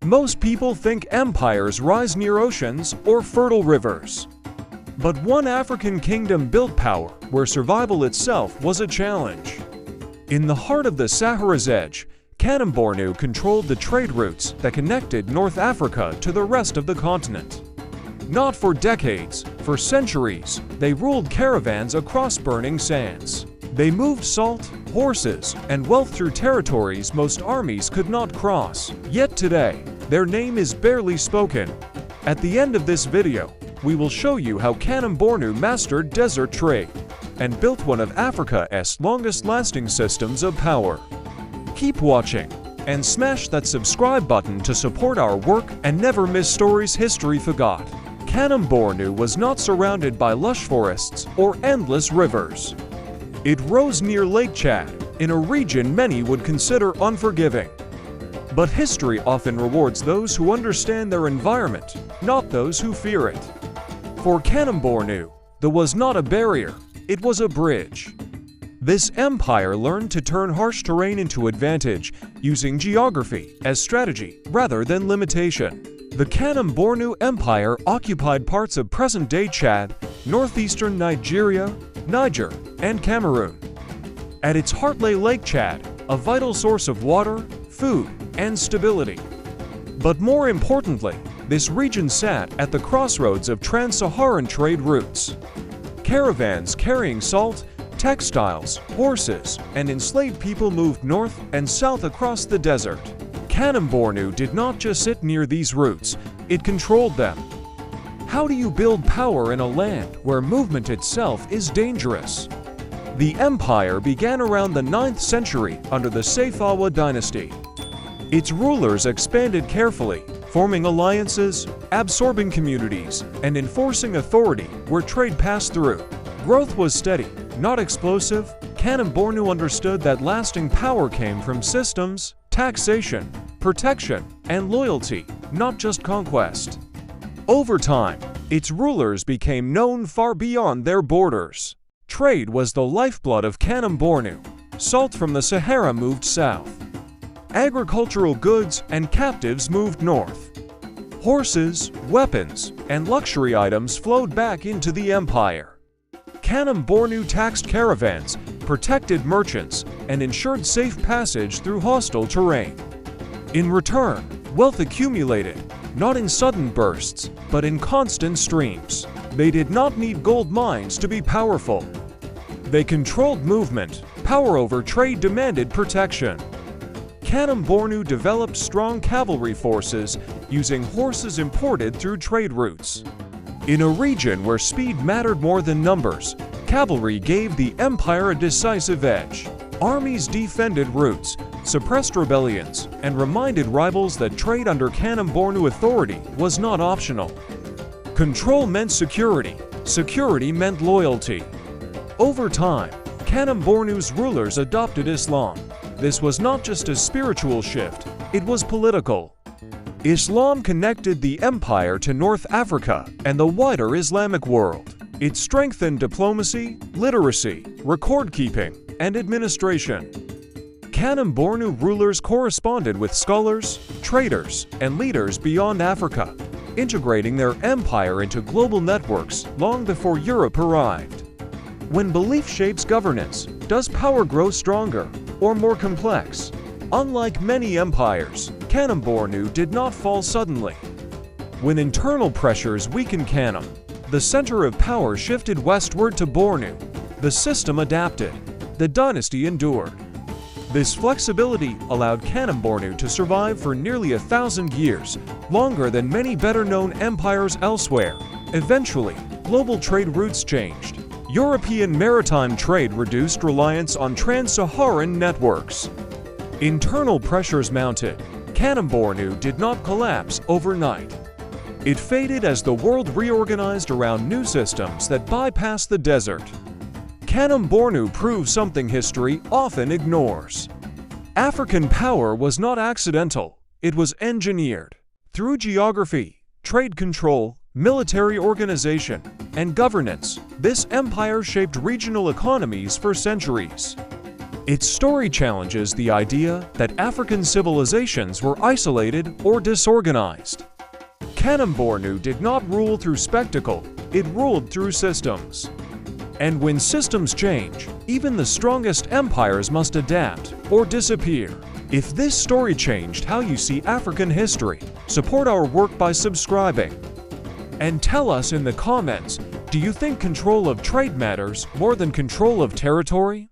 Most people think empires rise near oceans or fertile rivers. But one African kingdom built power where survival itself was a challenge. In the heart of the Sahara's edge, Kanem-Bornu controlled the trade routes that connected North Africa to the rest of the continent. Not for decades, for centuries, they ruled caravans across burning sands. They moved salt, horses, and wealth through territories most armies could not cross. Yet today, their name is barely spoken. At the end of this video, we will show you how Kanem-Bornu mastered desert trade and built one of Africa's longest-lasting systems of power. Keep watching and smash that subscribe button to support our work and never miss stories history forgot. Kanem-Bornu was not surrounded by lush forests or endless rivers. It rose near Lake Chad, in a region many would consider unforgiving. But history often rewards those who understand their environment, not those who fear it. For Kanem-Bornu, there was not a barrier, it was a bridge. This empire learned to turn harsh terrain into advantage, using geography as strategy rather than limitation. The Kanem-Bornu Empire occupied parts of present-day Chad, northeastern Nigeria, Niger, and Cameroon. At its heart lay Lake Chad, a vital source of water, food, and stability. But more importantly, this region sat at the crossroads of trans-Saharan trade routes. Caravans carrying salt, textiles, horses, and enslaved people moved north and south across the desert. Kanem-Bornu did not just sit near these routes, it controlled them. How do you build power in a land where movement itself is dangerous? The empire began around the 9th century under the Safawa dynasty. Its rulers expanded carefully, forming alliances, absorbing communities, and enforcing authority where trade passed through. Growth was steady, not explosive. Kanem-Bornu understood that lasting power came from systems, taxation, protection, and loyalty, not just conquest. Over time, its rulers became known far beyond their borders. Trade was the lifeblood of Kanem-Bornu. Salt from the Sahara moved south. Agricultural goods and captives moved north. Horses, weapons, and luxury items flowed back into the empire. Kanem-Bornu taxed caravans, protected merchants, and ensured safe passage through hostile terrain. In return, wealth accumulated, not in sudden bursts, but in constant streams. They did not need gold mines to be powerful. They controlled movement. Power over trade demanded protection. Kanem-Bornu developed strong cavalry forces using horses imported through trade routes. In a region where speed mattered more than numbers, cavalry gave the empire a decisive edge. Armies defended routes, suppressed rebellions, and reminded rivals that trade under Kanem-Bornu authority was not optional. Control meant security. Security meant loyalty. Over time, Kanem-Bornu's rulers adopted Islam. This was not just a spiritual shift, it was political. Islam connected the empire to North Africa and the wider Islamic world. It strengthened diplomacy, literacy, record-keeping, and administration. Kanem-Bornu rulers corresponded with scholars, traders, and leaders beyond Africa, integrating their empire into global networks long before Europe arrived. When belief shapes governance, does power grow stronger or more complex? Unlike many empires, Kanem-Bornu did not fall suddenly. When internal pressures weakened Kanem, the center of power shifted westward to Bornu. The system adapted. The dynasty endured. This flexibility allowed Kanem-Bornu to survive for nearly 1,000 years, longer than many better-known empires elsewhere. Eventually, global trade routes changed. European maritime trade reduced reliance on trans-Saharan networks. Internal pressures mounted. Kanem-Bornu did not collapse overnight. It faded as the world reorganized around new systems that bypassed the desert. Kanem-Bornu proved something history often ignores. African power was not accidental, it was engineered. Through geography, trade control, military organization, and governance, this empire shaped regional economies for centuries. Its story challenges the idea that African civilizations were isolated or disorganized. Kanem-Bornu did not rule through spectacle, it ruled through systems. And when systems change, even the strongest empires must adapt or disappear. If this story changed how you see African history, support our work by subscribing. And tell us in the comments, do you think control of trade matters more than control of territory?